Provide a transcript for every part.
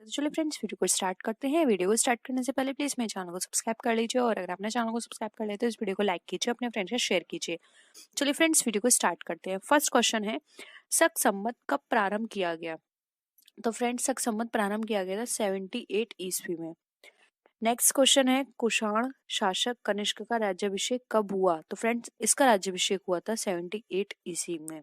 तो चलिए friends video को स्टार्ट करते हैं। वीडियो को स्टार्ट करने से पहले प्लीज मेरे चैनल को सब्सक्राइब कर लीजिए और अगर आपने चैनल को सब्सक्राइब कर लिया तो इस वीडियो को लाइक कीजिए, अपने फ्रेंड्स से शेयर कीजिए। चलिए फ्रेंड्स वीडियो को स्टार्ट करते हैं। फर्स्ट क्वेश्चन है, शक संवत कब प्रारंभ किया गया? तो फ्रेंड्स शक संवत प्रारंभ किया गया था 78 ईस्वी में। नेक्स्ट क्वेश्चन है, कुषाण शासक कनिष्क का राज्याभिषेक कब हुआ? तो फ्रेंड्स इसका राज्याभिषेक हुआ था 78 ईस्वी में।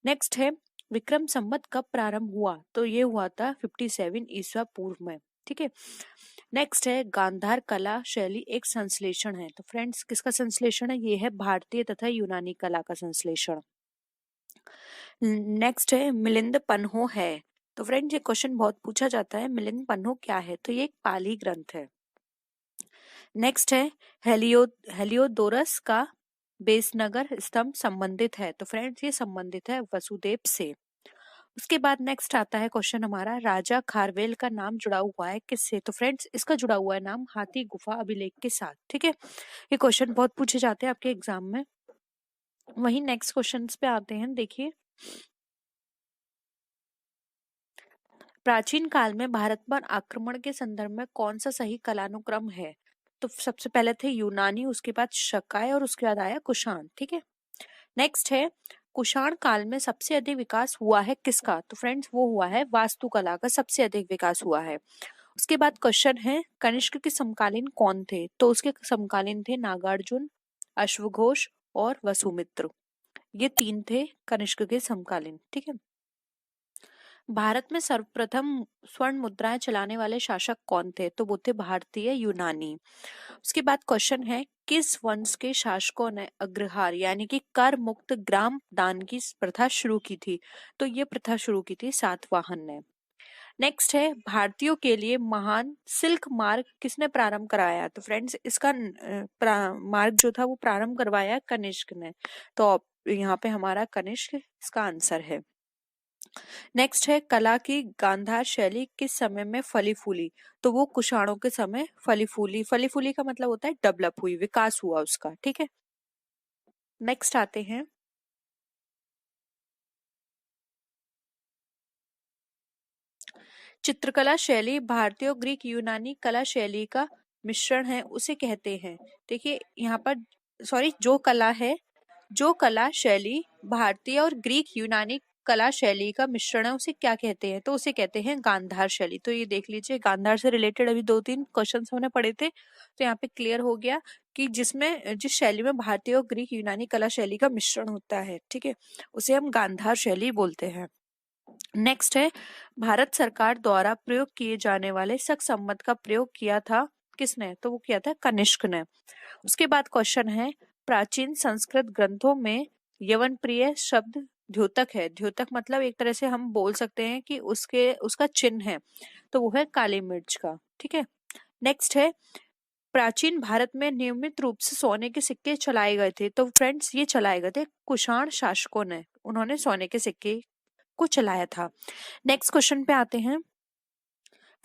नेक्स्ट है, विक्रम संवत कब प्रारंभ हुआ? तो ये हुआ था 57 ईसा पूर्व में। ठीक है। नेक्स्ट है, गांधार कला शैली एक संश्लेषण है। तो फ्रेंड्स किसका संश्लेषण है? ये है भारतीय तथा यूनानी कला का संश्लेषण। नेक्स्ट है, मिलिंद पन्हो है। तो फ्रेंड्स ये क्वेश्चन बहुत पूछा जाता है, मिलिंद पन्हो क्या है? तो ये एक पाली ग्रंथ है। नेक्स्ट है, हेलियोडोरस का बेसनगर स्तंभ संबंधित है। तो फ्रेंड्स ये संबंधित है वसुदेव से। उसके बाद नेक्स्ट आता है क्वेश्चन हमारा, राजा खारवेल का नाम जुड़ा हुआ है किससे? तो फ्रेंड्स इसका जुड़ा हुआ है नाम हाथी गुफा अभिलेख के साथ। ठीक है, ये क्वेश्चन बहुत पूछे जाते हैं आपके एग्जाम में। वही नेक्स्ट क्वेश्चंस पे आते हैं। देखिए, प्राचीन काल में भारत पर आक्रमण के संदर्भ में कौन सा सही कालानुक्रम है? तो सबसे पहले थे यूनानी, उसके बाद शकाय और उसके बाद आया कुषाण। ठीक है। नेक्स्ट है, कुषाण काल में सबसे अधिक विकास हुआ है किसका? तो फ्रेंड्स वो हुआ है वास्तुकला का, सबसे अधिक विकास हुआ है। उसके बाद क्वेश्चन है, कनिष्क के समकालीन कौन थे? तो उसके समकालीन थे नागार्जुन, अश्वघोष और वसुमित्र। ये तीन थे कनिष्क के समकालीन। ठीक है। भारत में सर्वप्रथम स्वर्ण मुद्राएं चलाने वाले शासक कौन थे? तो वो थे भारतीय यूनानी। उसके बाद क्वेश्चन है, किस वंश के शासकों ने अग्रहार यानी कि कर मुक्त ग्राम दान की प्रथा शुरू की थी? तो ये प्रथा शुरू की थी सातवाहन ने। नेक्स्ट है, भारतीयों के लिए महान सिल्क मार्ग किसने प्रारंभ कराया? तो फ्रेंड्स इसका मार्ग जो था वो प्रारंभ करवाया कनिष्क ने। तो यहाँ पे हमारा कनिष्क इसका आंसर है। नेक्स्ट है, कला की गांधार शैली किस समय में फली फूली? तो वो कुषाणों के समय फली फूली। फली फूली का मतलब होता है डेवलप हुई, विकास हुआ उसका। ठीक है। नेक्स्ट आते हैं, चित्रकला शैली भारतीय और ग्रीक यूनानी कला शैली का मिश्रण है, उसे कहते हैं। देखिए यहाँ पर जो कला शैली भारतीय और ग्रीक यूनानी कला शैली का मिश्रण है उसे क्या कहते हैं? तो उसे कहते हैं गांधार शैली। तो ये देख लीजिए, गांधार से रिलेटेड अभी 2-3 क्वेश्चंस हमने पढ़े थे, तो यहाँ पे क्लियर हो गया कि जिस शैली में भारतीय और ग्रीक यूनानी कला शैली का मिश्रण होता है, ठीक है, उसे हम गांधार शैली बोलते हैं। नेक्स्ट है, भारत सरकार द्वारा प्रयोग किए जाने वाले शक संवत का प्रयोग किया था किसने? तो वो किया था कनिष्क ने। उसके बाद क्वेश्चन है, प्राचीन संस्कृत ग्रंथों में यवन प्रिय शब्द द्योतक है। द्योतक मतलब एक तरह से हम बोल सकते हैं कि उसका चिन्ह है, तो वो है काली मिर्च का। ठीक है। नेक्स्ट है, प्राचीन भारत में नियमित रूप से सोने के सिक्के चलाए गए थे। तो फ्रेंड्स ये चलाए गए थे कुषाण शासकों ने, उन्होंने सोने के सिक्के को चलाया था। नेक्स्ट क्वेश्चन पे आते हैं।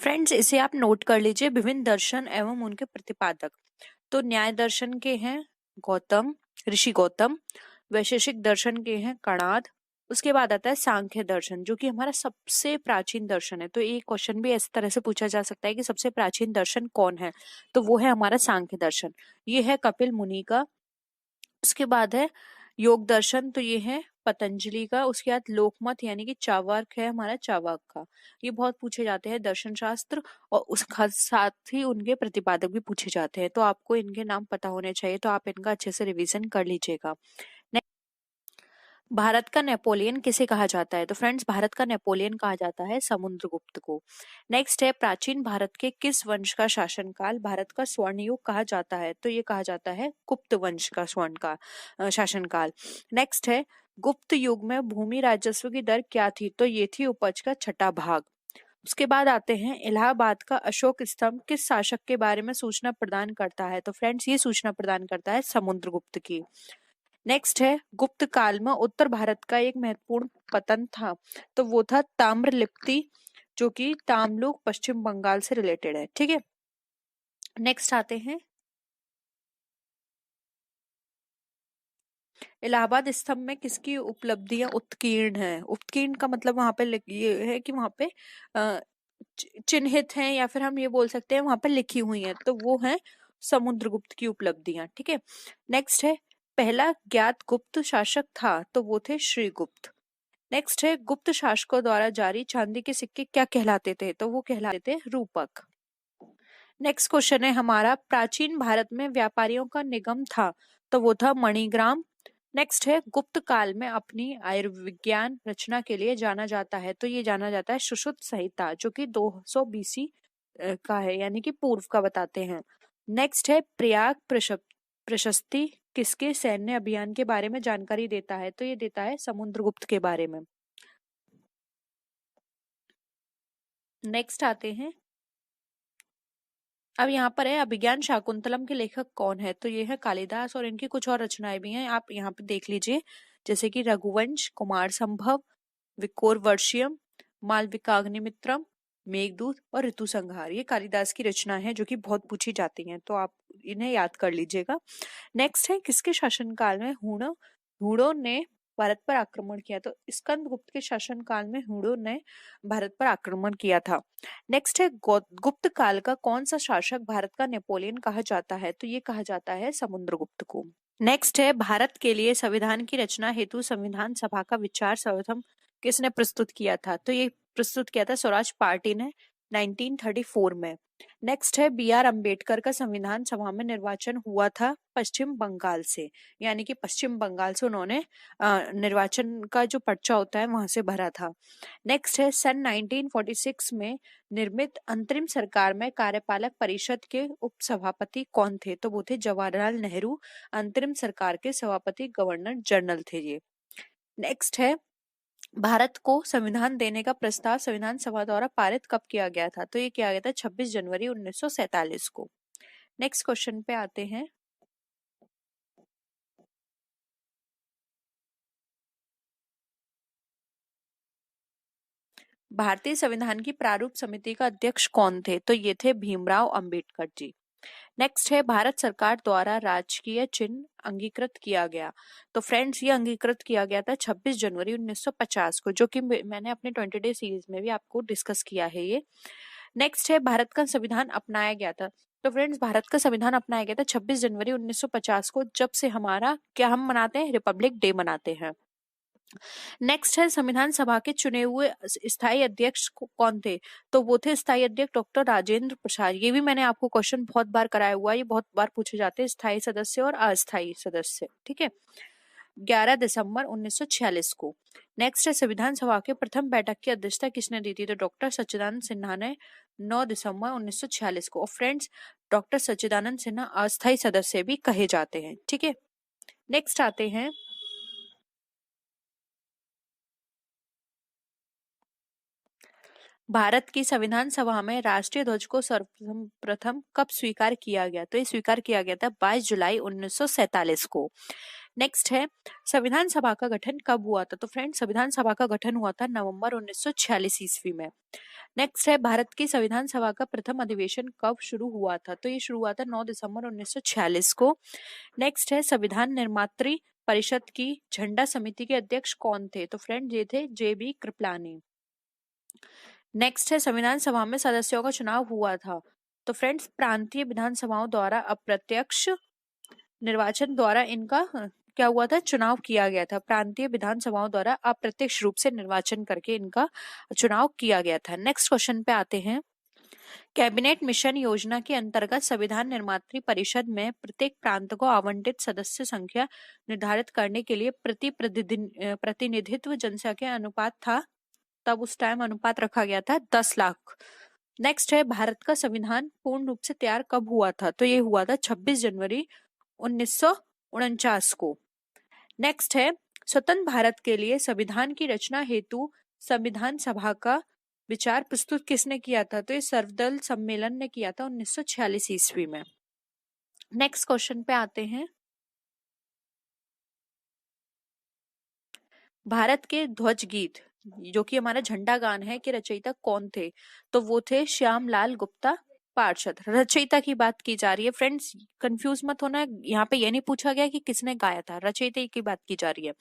फ्रेंड्स इसे आप नोट कर लीजिए, विभिन्न दर्शन एवं उनके प्रतिपादक। तो न्याय दर्शन के हैं गौतम, ऋषि गौतम। वैशेषिक दर्शन के हैं कणाद। उसके बाद आता है सांख्य दर्शन, जो कि हमारा सबसे प्राचीन दर्शन है। तो एक क्वेश्चन भी इस तरह से पूछा जा सकता है कि सबसे प्राचीन दर्शन कौन है? तो वो है हमारा सांख्य दर्शन। ये है कपिल मुनि का। उसके बाद है योग दर्शन, तो ये है पतंजलि का। उसके बाद लोकमत यानी कि चावाक है हमारा चावाक का। ये बहुत पूछे जाते हैं दर्शन शास्त्र, और उसका साथ ही उनके प्रतिपादक भी पूछे जाते हैं। तो आपको इनके नाम पता होने चाहिए, तो आप इनका अच्छे से रिवीजन कर लीजिएगा। भारत का नेपोलियन किसे कहा जाता है? तो फ्रेंड्स भारत का नेपोलियन कहा जाता है समुद्रगुप्त को। नेक्स्ट है, प्राचीन भारत के किस वंश का शासनकाल भारत का स्वर्ण युग कहा जाता है? तो ये कहा जाता है गुप्त वंश का स्वर्ण का शासनकाल। नेक्स्ट है, गुप्त युग में भूमि राजस्व की दर क्या थी? तो ये थी उपज का 6वां भाग। उसके बाद आते हैं, इलाहाबाद का अशोक स्तंभ किस शासक के बारे में सूचना प्रदान करता है? तो फ्रेंड्स ये सूचना प्रदान करता है समुद्रगुप्त की। नेक्स्ट है, गुप्त काल में उत्तर भारत का एक महत्वपूर्ण पतन था, तो वो था ताम्रलिप्ति, जो कि तामलुक पश्चिम बंगाल से रिलेटेड है। ठीक है। नेक्स्ट आते हैं, इलाहाबाद स्तंभ में किसकी उपलब्धियां उत्कीर्ण है? उत्कीर्ण का मतलब वहां पे ये है कि वहां पे चिन्हित हैं या फिर हम ये बोल सकते हैं वहां पर लिखी हुई हैं, तो वो है समुद्रगुप्त की उपलब्धियां। ठीक है, नेक्स्ट है पहला ज्ञात गुप्त शासक था, तो वो थे श्रीगुप्त। नेक्स्ट है गुप्त शासकों द्वारा जारी चांदी के सिक्के क्या कहलाते थे, तो वो कहलाते थे रूपक। नेक्स्ट क्वेश्चन है हमारा, प्राचीन भारत में व्यापारियों का निगम था, तो वो था मणिग्राम। नेक्स्ट है गुप्त काल में अपनी आयुर्विज्ञान रचना के लिए जाना जाता है, तो ये जाना जाता है सुश्रुत संहिता, जो कि 200 बीसी का है, यानी कि पूर्व का बताते हैं। नेक्स्ट है प्रयाग प्रशस्ति किसके सैन्य अभियान के बारे में जानकारी देता है, तो ये देता है समुद्रगुप्त के बारे में। नेक्स्ट आते हैं, अब यहाँ पर है अभिज्ञान शाकुंतलम के लेखक कौन है, तो ये है कालिदास, और इनकी कुछ और रचनाएं भी हैं, आप यहाँ पे देख लीजिए, जैसे कि रघुवंश, कुमार संभव, विकोर वर्षियम, मालविकाग्निमित्रम, मेघदूत और ऋतु संहार, ये कालिदास की रचना है जो कि बहुत पूछी जाती हैं, तो आप इन्हें याद कर लीजिएगा। नेक्स्ट है किसके शासनकाल में हूणों ने भारत पर आक्रमण किया, तो स्कंदगुप्त के शासनकाल में हूणों ने भारत पर आक्रमण किया था। नेक्स्ट है गुप्त काल का कौन सा शासक भारत का नेपोलियन कहा जाता है, तो ये कहा जाता है समुद्रगुप्त को। नेक्स्ट है भारत के लिए संविधान की रचना हेतु संविधान सभा का विचार सर्वप्रथम किसने प्रस्तुत किया था, तो ये प्रस्तुत किया था स्वराज पार्टी ने 1934 में। नेक्स्ट है बी आर अम्बेडकर का संविधान सभा में निर्वाचन हुआ था पश्चिम बंगाल से, यानी कि पश्चिम बंगाल से उन्होंने निर्वाचन का जो पर्चा होता है वहां से भरा था। नेक्स्ट है सन 1946 में निर्मित अंतरिम सरकार में कार्यपालक परिषद के उपसभापति कौन थे, तो वो थे जवाहरलाल नेहरू, अंतरिम सरकार के सभापति गवर्नर जनरल थे ये। नेक्स्ट है भारत को संविधान देने का प्रस्ताव संविधान सभा द्वारा पारित कब किया गया था, तो ये किया गया था 26 जनवरी 1947 को। नेक्स्ट क्वेश्चन पे आते हैं, भारतीय संविधान की प्रारूप समिति का अध्यक्ष कौन थे, तो ये थे भीमराव अंबेडकर जी। नेक्स्ट है भारत सरकार द्वारा राजकीय चिन्ह अंगीकृत किया गया, तो फ्रेंड्स ये अंगीकृत किया गया था 26 जनवरी 1950 को, जो कि मैंने अपने 20 डे सीरीज में भी आपको डिस्कस किया है ये। नेक्स्ट है भारत का संविधान अपनाया गया था, तो फ्रेंड्स भारत का संविधान अपनाया गया था 26 जनवरी 1950 को, जब से हमारा क्या हम मनाते हैं, रिपब्लिक डे मनाते हैं। नेक्स्ट है संविधान सभा के चुने हुए स्थायी अध्यक्ष कौन थे, तो वो थे स्थायी अध्यक्ष डॉक्टर राजेंद्र प्रसाद। ये भी मैंने आपको क्वेश्चन बहुत बार कराया हुआ है, ये बहुत बार पूछे जाते हैं स्थायी सदस्य और अस्थायी सदस्य। ठीक है, 11 दिसंबर 1946 को। नेक्स्ट है संविधान सभा के प्रथम बैठक की अध्यक्षता किसने दी थी, तो डॉक्टर सच्चिदानंद सिन्हा ने 9 दिसंबर 1946 को। और फ्रेंड्स डॉक्टर सच्चिदानंद सिन्हा अस्थायी सदस्य भी कहे जाते हैं। ठीक है, नेक्स्ट आते हैं, भारत की संविधान सभा में राष्ट्रीय ध्वज को सर्वप्रथम कब स्वीकार किया गया, तो ये स्वीकार किया गया था 22 जुलाई 1947 को। नेक्स्ट है संविधान सभा का गठन कब हुआ था, तो फ्रेंड संविधान सभा का गठन हुआ था नवंबर 1946 ईस्वी में। नेक्स्ट है भारत की संविधान सभा का प्रथम अधिवेशन कब शुरू हुआ था, तो ये शुरू हुआ था 9 दिसंबर 1946 को। नेक्स्ट है संविधान निर्मात्री परिषद की झंडा समिति के अध्यक्ष कौन थे, तो फ्रेंड ये थे JB कृपलानी। नेक्स्ट है संविधान सभा में सदस्यों का चुनाव हुआ था, तो फ्रेंड्स प्रांतीय विधानसभाओं द्वारा अप्रत्यक्ष निर्वाचन द्वारा इनका क्या हुआ था, चुनाव किया गया था। प्रांतीय विधानसभाओं द्वारा अप्रत्यक्ष रूप से निर्वाचन करके इनका चुनाव किया गया था। नेक्स्ट क्वेश्चन पे आते हैं, कैबिनेट मिशन योजना के अंतर्गत संविधान निर्मात्री परिषद में प्रत्येक प्रांत को आवंटित सदस्य संख्या निर्धारित करने के लिए प्रतिनिधित्व जनसंख्या अनुपात था, तब उस टाइम अनुपात रखा गया था 10 लाख। नेक्स्ट है भारत का संविधान पूर्ण रूप से तैयार कब हुआ था, तो ये हुआ था 26 जनवरी 1949 को। नेक्स्ट है स्वतंत्र भारत के लिए संविधान की रचना हेतु संविधान सभा का विचार प्रस्तुत किसने किया था, तो ये सर्वदल सम्मेलन ने किया था 1946 ईस्वी में। नेक्स्ट क्वेश्चन पे आते हैं, भारत के ध्वज गीत जो कि हमारा झंडा गान है के रचयिता कौन थे, तो वो थे श्यामलाल गुप्ता पार्षद, रचयिता की बात की जा रही है फ्रेंड्स, कंफ्यूज मत होना, यहाँ पे ये नहीं पूछा गया कि किसने गाया था, रचयिता की बात की जा रही है।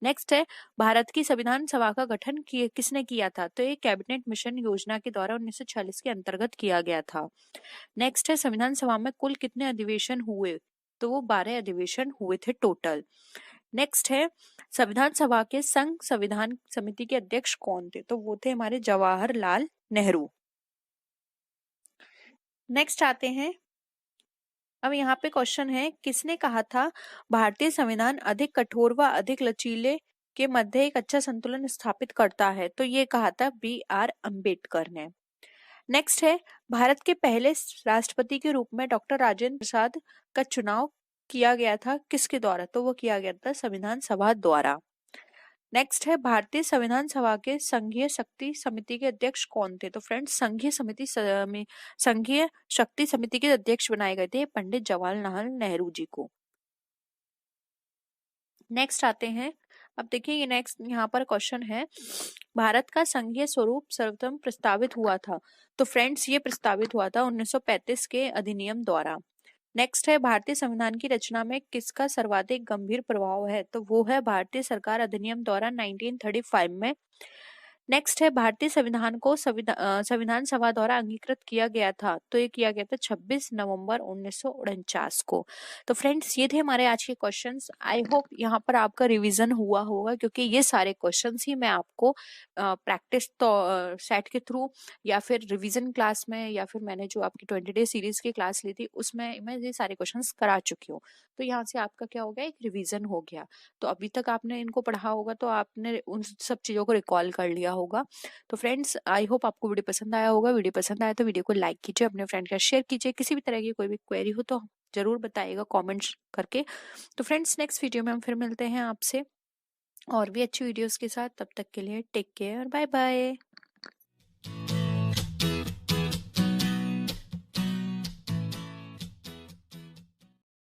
नेक्स्ट है, भारत की संविधान सभा का गठन किसने किया था, तो ये कैबिनेट मिशन योजना के द्वारा 1946 के अंतर्गत किया गया था। नेक्स्ट है, संविधान सभा में कुल कितने अधिवेशन हुए, तो वो 12 अधिवेशन हुए थे टोटल। नेक्स्ट है, संविधान सभा के संघ संविधान समिति के अध्यक्ष कौन थे, तो वो थे हमारे जवाहरलाल नेहरू। नेक्स्ट आते हैं, अब यहाँ पे क्वेश्चन है, किसने कहा था भारतीय संविधान अधिक कठोर व अधिक लचीले के मध्य एक अच्छा संतुलन स्थापित करता है, तो ये कहा था B.R. अम्बेडकर ने। नेक्स्ट है, भारत के पहले राष्ट्रपति के रूप में डॉक्टर राजेंद्र प्रसाद का चुनाव किया गया था किसके द्वारा, तो वो किया गया था संविधान सभा द्वारा। नेक्स्ट है, भारतीय संविधान सभा के संघीय शक्ति समिति के अध्यक्ष कौन थे, तो फ्रेंड्स संघीय शक्ति समिति के अध्यक्ष बनाए गए थे पंडित जवाहरलाल नेहरू जी को। नेक्स्ट आते हैं, अब देखिए ये नेक्स्ट यहाँ पर क्वेश्चन है, भारत का संघीय स्वरूप सर्वप्रथम प्रस्तावित हुआ था, तो फ्रेंड्स ये प्रस्तावित हुआ था 1935 के अधिनियम द्वारा। नेक्स्ट है, भारतीय संविधान की रचना में किसका सर्वाधिक गंभीर प्रभाव है, तो वो है भारतीय सरकार अधिनियम द्वारा 1935 में। नेक्स्ट है, भारतीय संविधान को संविधान सभा द्वारा अंगीकृत किया गया था, तो ये किया गया था 26 नवंबर 1949 को। तो फ्रेंड्स ये थे हमारे आज के क्वेश्चंस। आई होप यहाँ पर आपका रिवीजन हुआ होगा, क्योंकि ये सारे क्वेश्चंस ही मैं आपको प्रैक्टिस तो सेट के थ्रू या फिर रिवीजन क्लास में या फिर मैंने जो आपकी 20 डे सीरीज की क्लास ली थी उसमें मैं ये सारे क्वेश्चंस करा चुकी हूँ। तो यहाँ से आपका क्या हो गया, एक रिवीजन हो गया। तो अभी तक आपने इनको पढ़ा होगा तो आपने उन सब चीजों को रिकॉल कर लिया होगा। तो फ्रेंड्स आई होप आपको वीडियो पसंद आया होगा। वीडियो पसंद आया तो वीडियो को लाइक कीजिए, अपने फ्रेंड के साथ शेयर कीजिए। किसी भी तरह की कोई भी क्वेरी हो तो जरूर बताइएगा कमेंट्स करके। तो फ्रेंड्स नेक्स्ट वीडियो में हम फिर मिलते हैं आपसे और भी अच्छी वीडियोस के साथ। तब तक के लिए टेक केयर, बाय बाय।